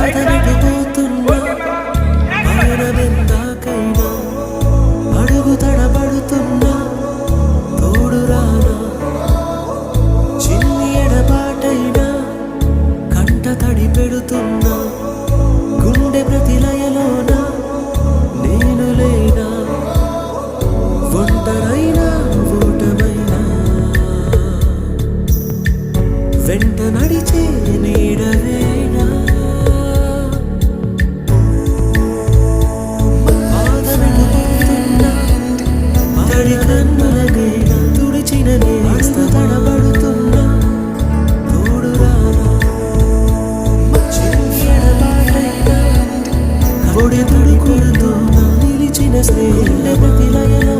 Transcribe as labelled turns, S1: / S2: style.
S1: కథనడిపోతున్నా ఆయనవెందాకైనా అడుగు తడబడుతున్నా తోడు రానా చిన్ని ఎడబాటైనా కంట తడి పెడుతున్నా గుండె ప్రతిలయలోన నేను లేనా ఒంటరైనా ఓటమైనా వెంట నడిచే నీడవేనా పాదమెడుతున్నా తడి కన్నులగైనా తుడిచిన నేస్త తడబడుతున్నా తోడు రానా చిన్ని ఎడబాటైనా ఒడి తడి కొడుతున్నా నిలిచిన స్నేహ ప్రతిలయలో